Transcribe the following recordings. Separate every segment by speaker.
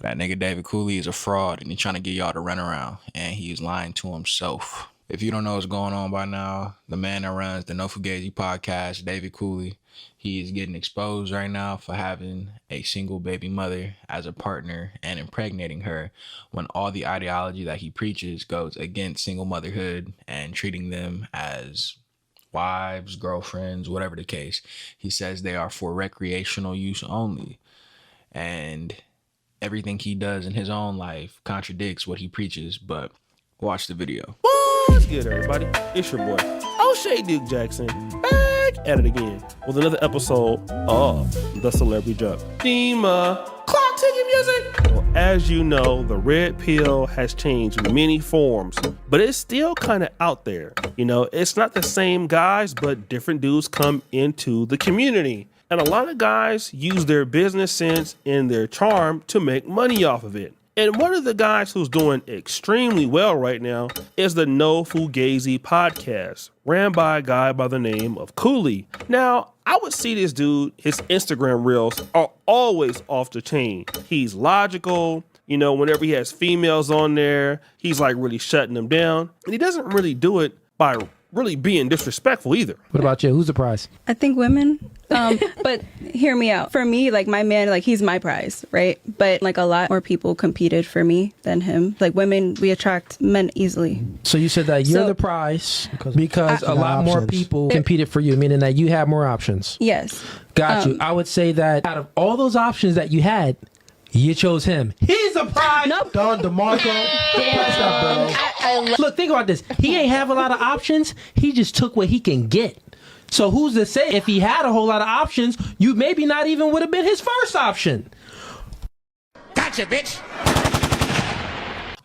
Speaker 1: That nigga David Cooley is a fraud and he's trying to get y'all to run around, and he's lying to himself. If you don't know what's going on by now, the man that runs the No Fugazee podcast, David Cooley, he is getting exposed right now for having a single baby mother as a partner and impregnating her, when all the ideology that he preaches goes against single motherhood and treating them as wives, girlfriends, whatever the case. He says they are for recreational use only. And everything he does in his own life contradicts what he preaches, but watch the video.
Speaker 2: What's good, everybody? It's your boy, O'Shea Duke Jackson, back at it again with another episode of The Celebrity Jump. Clock ticking music! Well, as you know, the red pill has changed many forms, but it's still kind of out there. You know, it's not the same guys, but different dudes come into the community. And a lot of guys use their business sense and their charm to make money off of it. And one of the guys who's doing extremely well right now is the No Fugazee podcast, ran by a guy by the name of Cooley. Now, I would see this dude, his Instagram reels are always off the chain. He's logical. You know, whenever he has females on there, he's like really shutting them down. And he doesn't really do it by really being disrespectful either.
Speaker 3: What about you? Who's the prize?
Speaker 4: I think women. But hear me out. For me, like my man, like he's my prize, right? But like a lot more people competed for me than him. Like women, we attract men easily.
Speaker 3: So you said that you're the prize because a lot more people competed for you, meaning that you have more options.
Speaker 4: Yes.
Speaker 3: Got you. I would say that out of all those options that you had, you chose him. He's a prize.
Speaker 4: Nope.
Speaker 3: Don DeMarco. Look, think about this. He ain't have a lot of options. He just took what he can get. So who's to say if he had a whole lot of options, you maybe not even would have been his first option.
Speaker 5: Gotcha, bitch.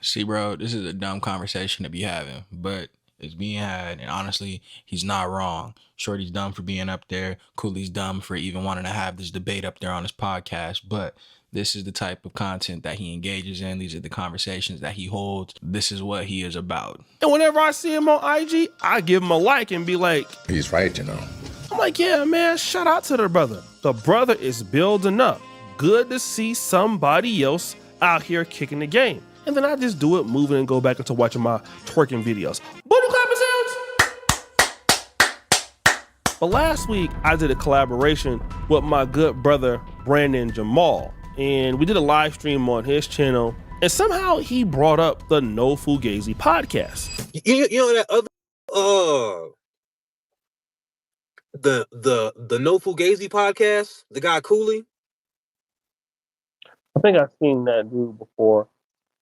Speaker 1: See, bro, this is a dumb conversation to be having, but it's being had, and honestly, he's not wrong. Shorty's dumb for being up there. Cooley's dumb for even wanting to have this debate up there on his podcast, but this is the type of content that he engages in. These are the conversations that he holds. This is what he is about.
Speaker 2: And whenever I see him on IG, I give him a like and be like,
Speaker 5: He's right, you know.
Speaker 2: I'm like, yeah, man, shout out to the brother. The brother is building up. Good to see somebody else out here kicking the game. And then I just do it, moving and go back into watching my twerking videos. Booty clapping sounds! But last week, I did a collaboration with my good brother, Brandon Jamal. And we did a live stream on his channel, and somehow he brought up the No Fugazee podcast.
Speaker 6: You know that other the No Fugazee podcast, the guy Cooley.
Speaker 2: I think I've seen that dude before.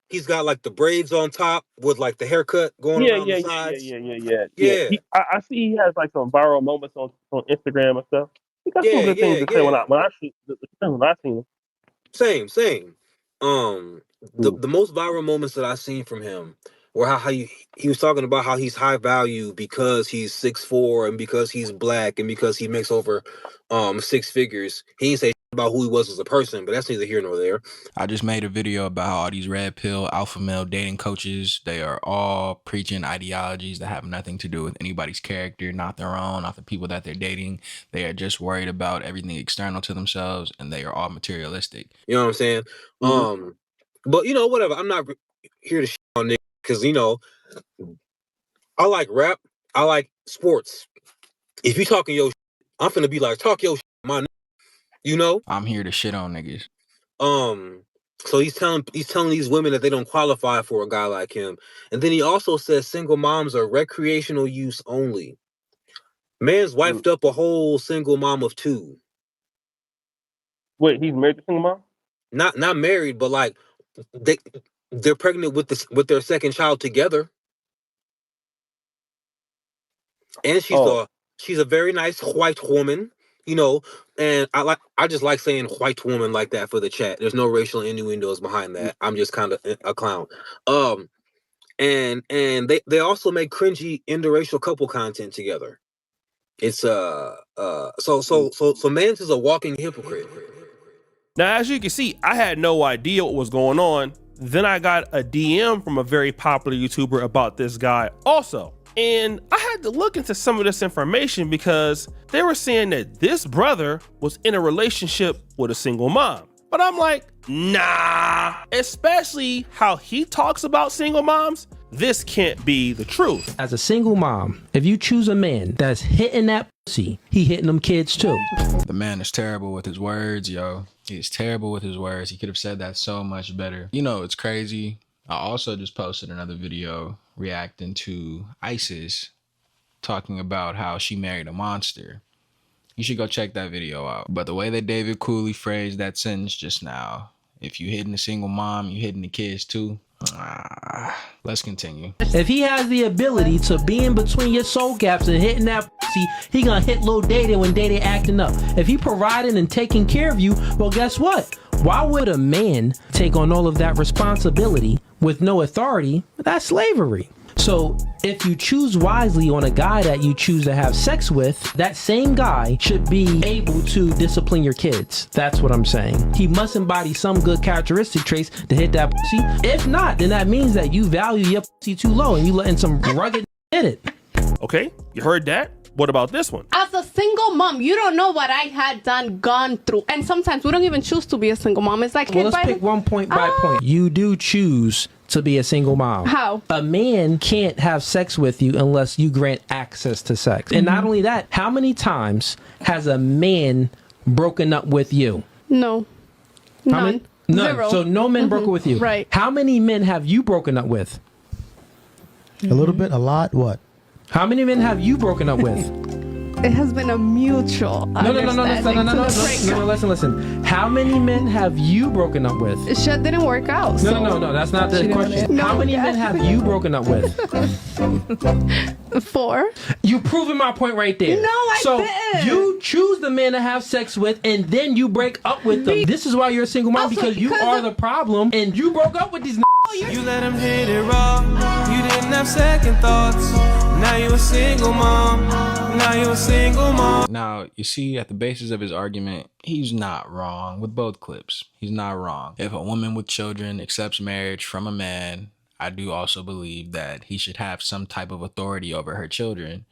Speaker 6: He's got like the braids on top with like the haircut going around the sides.
Speaker 2: Yeah. I see he has like some viral moments on Instagram and stuff. He got some good things to say when I seen him.
Speaker 6: Same. The most viral moments that I've seen from him were how he was talking about how he's high value because he's 6'4" and because he's black and because he makes over 6 figures. He didn't say about who he was as a person, but that's neither here nor there.
Speaker 1: I just made a video about how all these red pill alpha male dating coaches, they are all preaching ideologies that have nothing to do with anybody's character, not their own, not the people that they're dating. They are just worried about everything external to themselves, and they are all materialistic.
Speaker 6: You know what I'm saying? Mm-hmm. But you know, whatever. I'm not here to shit on niggas because, you know, I like rap. I like sports. If you talking your shit, I'm finna be like, talk your shit, my nigga. You know?
Speaker 1: I'm here to shit on niggas.
Speaker 6: So he's telling these women that they don't qualify for a guy like him. And then he also says single moms are recreational use only. Man's wiped up a whole single mom of 2.
Speaker 2: Wait, he's married to single mom?
Speaker 6: Not married, but like they're pregnant with their second child together. And she's a very nice white woman. You know, and I just like saying white woman like that for the chat. There's no racial innuendos behind that. I'm just kind of a clown. And they also make cringy interracial couple content together. It's so Mans is a walking hypocrite.
Speaker 2: Now, as you can see, I had no idea what was going on. Then I got a DM from a very popular YouTuber about this guy also. And I had to look into some of this information because they were saying that this brother was in a relationship with a single mom. But I'm like, nah, especially how he talks about single moms. This can't be the truth.
Speaker 3: As a single mom, if you choose a man that's hitting that pussy, he hitting them kids too.
Speaker 1: The man is terrible with his words, yo. He's terrible with his words. He could have said that so much better. You know, it's crazy. I also just posted another video reacting to ISIS talking about how she married a monster. You should go check that video out. But the way that David Cooley phrased that sentence just now, if you hitting a single mom, you hitting the kids too. Let's continue.
Speaker 3: If he has the ability to be in between your soul gaps and hitting that pussy, he gonna hit Lil Day when Day acting up. If he providing and taking care of you, well, guess what? Why would a man take on all of that responsibility with no authority? That's slavery. So if you choose wisely on a guy that you choose to have sex with, that same guy should be able to discipline your kids. That's what I'm saying. He must embody some good characteristic traits to hit that pussy. If not, then that means that you value your pussy too low and you letting some rugged hit it.
Speaker 2: Okay, you heard that? What about this one?
Speaker 7: As a single mom, you don't know what I had gone through. And sometimes we don't even choose to be a single mom. It's like,
Speaker 3: well, let's pick one point by point. You do choose to be a single mom.
Speaker 7: How?
Speaker 3: A man can't have sex with you unless you grant access to sex. And not only that, how many times has a man broken up with you?
Speaker 7: No. None.
Speaker 3: None.
Speaker 7: Zero.
Speaker 3: So no men broke up with you.
Speaker 7: Right.
Speaker 3: How many men have you broken up with?
Speaker 8: A little bit, a lot, what?
Speaker 3: How many men have you broken up with?
Speaker 7: It has been a mutual
Speaker 3: Listen. How many men have you broken up with?
Speaker 7: Shit didn't work out.
Speaker 3: No. That's not the question. How many men have you broken up with?
Speaker 7: 4.
Speaker 3: You proving my point right there.
Speaker 7: No, I didn't.
Speaker 3: So you choose the man to have sex with, and then you break up with them. This is why you're a single mom, because you are the problem, and you broke up with these.
Speaker 9: You let him hit it raw. You didn't have second thoughts. Now you a single mom.
Speaker 1: Now, you see, at the basis of his argument, he's not wrong with both clips. He's not wrong. If a woman with children accepts marriage from a man, I do also believe that he should have some type of authority over her children.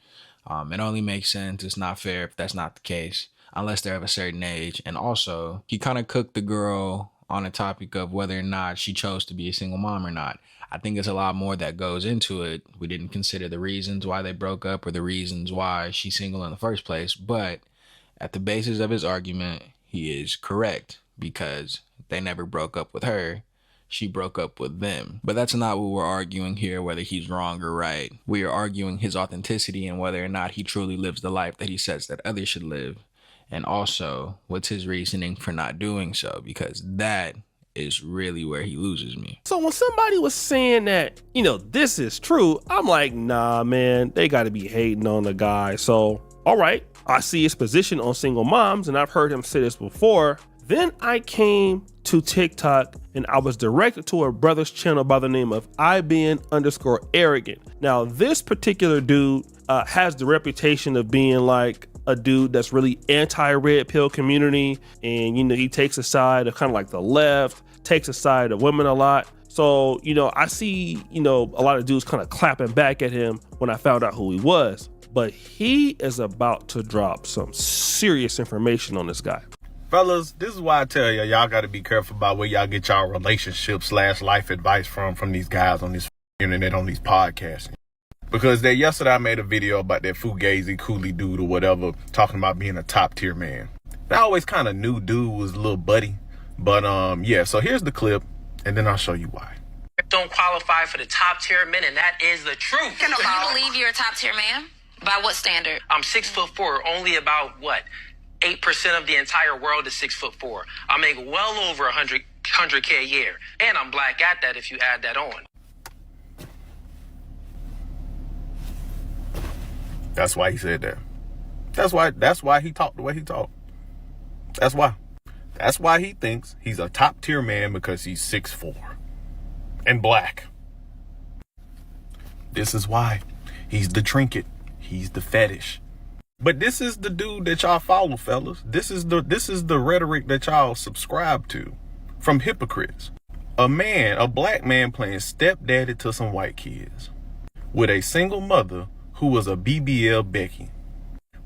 Speaker 1: It only makes sense. It's not fair if that's not the case, unless they're of a certain age. And also, he kind of cooked the girl on a topic of whether or not she chose to be a single mom or not. I think there's a lot more that goes into it. We didn't consider the reasons why they broke up or the reasons why she's single in the first place. But at the basis of his argument, he is correct, because they never broke up with her. She broke up with them. But that's not what we're arguing here, whether he's wrong or right. We are arguing his authenticity and whether or not he truly lives the life that he says that others should live. And also, what's his reasoning for not doing so? Because that is really where he loses me.
Speaker 2: So when somebody was saying that, this is true, I'm like, nah, man, they got to be hating on the guy. So, all right, I see his position on single moms, and I've heard him say this before. Then I came to TikTok, and I was directed to a brother's channel by the name of IBN_arrogant. Now, this particular dude has the reputation of being like a dude that's really anti-red pill community, and he takes a side of kind of like the left, takes a side of women a lot. So I see a lot of dudes kind of clapping back at him when I found out who he was, but he is about to drop some serious information on this guy.
Speaker 10: Fellas, this is why I tell y'all got to be careful about where y'all get y'all relationship/life advice from these guys on this internet, on these podcasts. Because yesterday I made a video about that Fugazee Cooley dude or whatever, talking about being a top tier man. I always kind of knew dude was a little buddy. But yeah, so here's the clip, and then I'll show you why.
Speaker 11: Don't qualify for the top tier men, and that is the truth.
Speaker 12: Do you believe you're a top tier man? By what standard?
Speaker 11: I'm 6'4", only about 8% of the entire world is 6'4". I make well over 100K a year, and I'm black at that if you add that on.
Speaker 10: That's why he said that. That's why he talked the way he talked. That's why. That's why he thinks he's a top tier man, because he's 6'4" and black. This is why. He's the trinket. He's the fetish. But this is the dude that y'all follow, fellas. This is the rhetoric that y'all subscribe to from hypocrites. A black man playing stepdaddy to some white kids with a single mother who was a BBL Becky.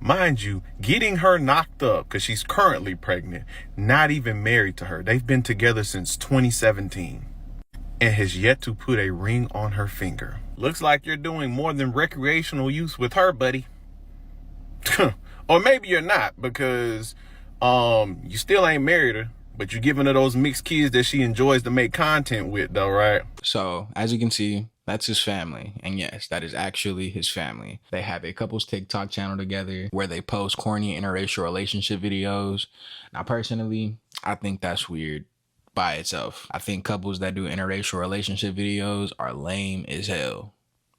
Speaker 10: Mind you, getting her knocked up because she's currently pregnant, not even married to her. They've been together since 2017 and has yet to put a ring on her finger. Looks like you're doing more than recreational use with her, buddy. Or maybe you're not, because you still ain't married her, but you're giving her those mixed kids that she enjoys to make content with, though, right?
Speaker 1: So, as you can see, that's his family. And yes, that is actually his family. They have a couples TikTok channel together where they post corny interracial relationship videos. Now, personally, I think that's weird by itself. I think couples that do interracial relationship videos are lame as hell.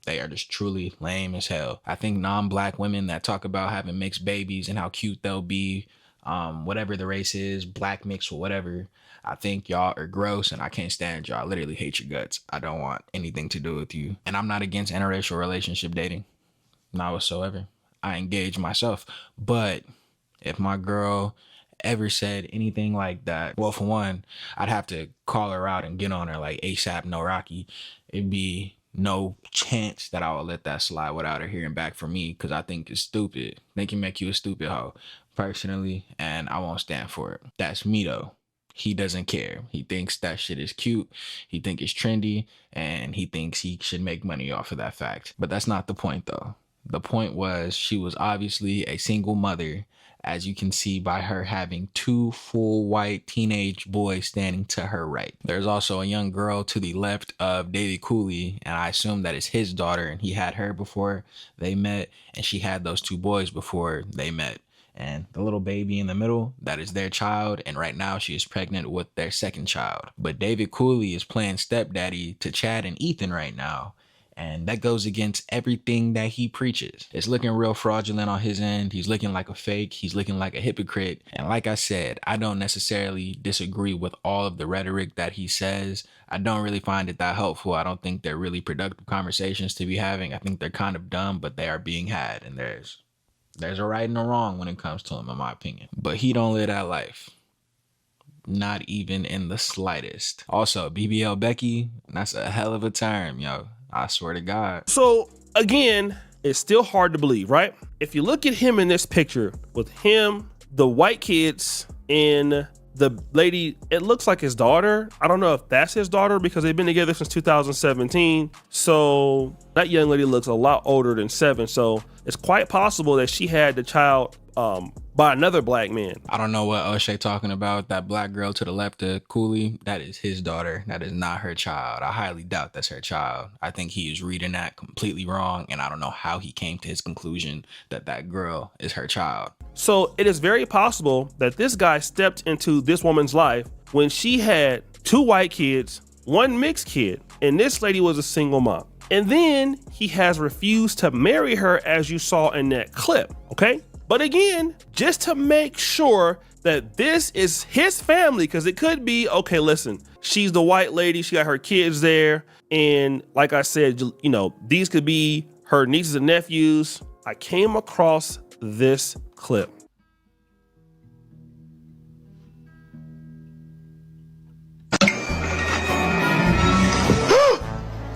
Speaker 1: They are just truly lame as hell. I think non-black women that talk about having mixed babies and how cute they'll be, whatever the race is, black mix or whatever, I think y'all are gross and I can't stand y'all. I literally hate your guts. I don't want anything to do with you. And I'm not against interracial relationship dating. Not whatsoever. I engage myself. But if my girl ever said anything like that, well, for one, I'd have to call her out and get on her like ASAP, no Rocky. It'd be no chance that I would let that slide without her hearing back from me, because I think it's stupid. They can make you a stupid hoe, personally, and I won't stand for it. That's me though. He doesn't care. He thinks that shit is cute. He thinks it's trendy, and he thinks he should make money off of that fact. But that's not the point though. The point was she was obviously a single mother, as you can see by her having 2 full white teenage boys standing to her right. There's also a young girl to the left of David Cooley, and I assume that is his daughter, and he had her before they met, and she had those 2 boys before they met. And the little baby in the middle, that is their child, and right now she is pregnant with their second child. But David Cooley is playing stepdaddy to Chad and Ethan right now, and that goes against everything that he preaches. It's looking real fraudulent on his end. He's looking like a fake. He's looking like a hypocrite. And like I said, I don't necessarily disagree with all of the rhetoric that he says. I don't really find it that helpful. I don't think they're really productive conversations to be having. I think they're kind of dumb, but they are being had. And there's a right and a wrong when it comes to him, in my opinion. But he don't live that life. Not even in the slightest. Also, BBL Becky, that's a hell of a term, yo. I swear to God.
Speaker 2: So again, it's still hard to believe, right? If you look at him in this picture with him, the white kids, and the lady, it looks like his daughter. I don't know if that's his daughter because they've been together since 2017. So that young lady looks a lot older than 7. So it's quite possible that she had the child by another black man.
Speaker 1: I don't know what O'Shea talking about. That black girl to the left of Cooley, that is his daughter. That is not her child. I highly doubt that's her child. I think he is reading that completely wrong, and I don't know how he came to his conclusion that that girl is her child.
Speaker 2: So it is very possible that this guy stepped into this woman's life when she had 2 white kids, 1 mixed kid, and this lady was a single mom. And then he has refused to marry her, as you saw in that clip, okay? But again, just to make sure that this is his family, because it could be, okay, listen, she's the white lady, she got her kids there, and like I said, you know, these could be her nieces and nephews. I came across this clip.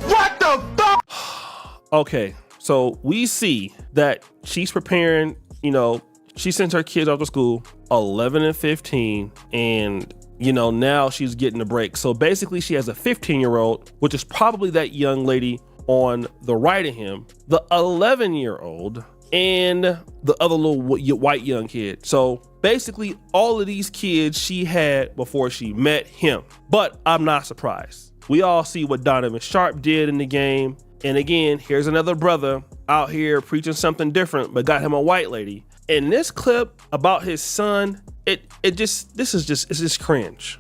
Speaker 5: What the fuck?
Speaker 2: Okay, so we see that she's preparing, you know, she sends her kids off to school, 11 and 15, and, you know, now she's getting a break. So basically she has a 15-year-old, which is probably that young lady on the right of him, the 11-year-old, and the other little white young kid. So basically all of these kids she had before she met him. But I'm not surprised. We all see what Donovan Sharp did in the game. And again, here's another brother out here preaching something different, but got him a white lady. In this clip about his son, it's just cringe.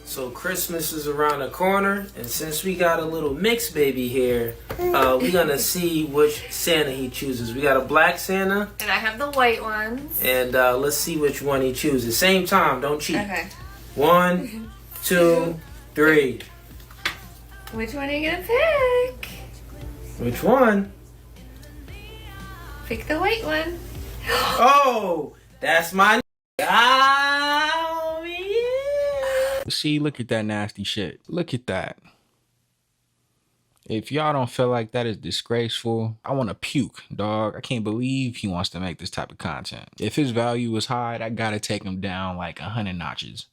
Speaker 13: So Christmas is around the corner, and since we got a little mixed baby here, we're gonna see which Santa he chooses. We got a black Santa,
Speaker 12: And I have the white ones.
Speaker 13: and let's see which one he chooses. Same time, don't cheat.
Speaker 12: Okay.
Speaker 13: 1, 2, 3.
Speaker 12: Which one are you gonna pick?
Speaker 13: Which one?
Speaker 12: Pick the white one.
Speaker 13: Oh, that's my. Oh, yeah.
Speaker 1: See, look at that nasty shit. Look at that. If y'all don't feel like that is disgraceful, I want to puke, dog. I can't believe he wants to make this type of content. If his value is high, I gotta take him down like 100 notches.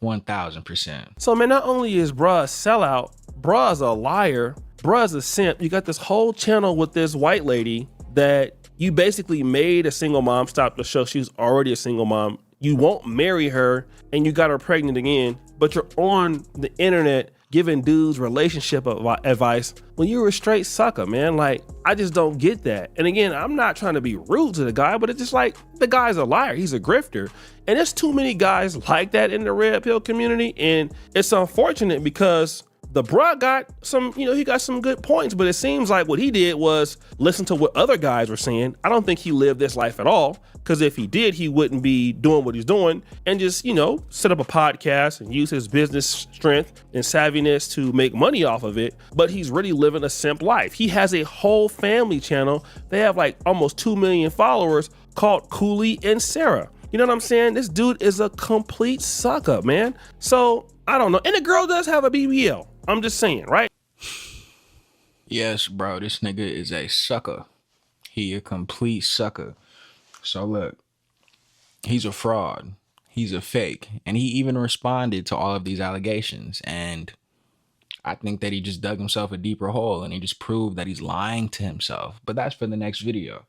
Speaker 1: 1000%.
Speaker 2: So man, not only is bruh a sellout, bruh's a liar, bruh's a simp. You got this whole channel with this white lady that you basically made a single mom stop the show. She was already a single mom. You won't marry her and you got her pregnant again, but you're on the internet giving dudes relationship advice when you're a straight sucker, man. Like, I just don't get that. And again, I'm not trying to be rude to the guy, but it's just like, the guy's a liar. He's a grifter. And there's too many guys like that in the red pill community. And it's unfortunate because the bruh got some, he got some good points, but it seems like what he did was listen to what other guys were saying. I don't think he lived this life at all, because if he did, he wouldn't be doing what he's doing and just, set up a podcast and use his business strength and savviness to make money off of it. But he's really living a simp life. He has a whole family channel. They have like almost 2 million followers called Cooley and Sarah. You know what I'm saying? This dude is a complete sucker, man. So I don't know. And the girl does have a BBL. I'm just saying, right?
Speaker 1: Yes, bro, this nigga is a sucker. He a complete sucker. So look, he's a fraud. He's a fake. And he even responded to all of these allegations. And I think that he just dug himself a deeper hole and he just proved that he's lying to himself. But that's for the next video.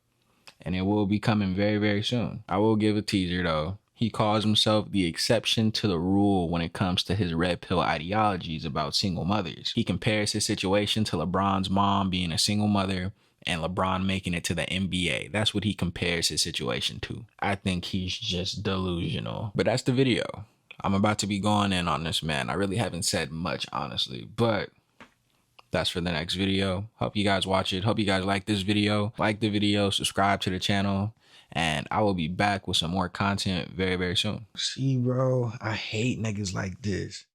Speaker 1: And it will be coming very, very soon. I will give a teaser though. He calls himself the exception to the rule when it comes to his red pill ideologies about single mothers. He compares his situation to LeBron's mom being a single mother and LeBron making it to the NBA. That's what he compares his situation to. I think he's just delusional. But that's the video. I'm about to be going in on this man. I really haven't said much, honestly, but that's for the next video. Hope you guys watch it. Hope you guys like this video. Like the video, subscribe to the channel. And I will be back with some more content very, very soon. See, bro, I hate niggas like this.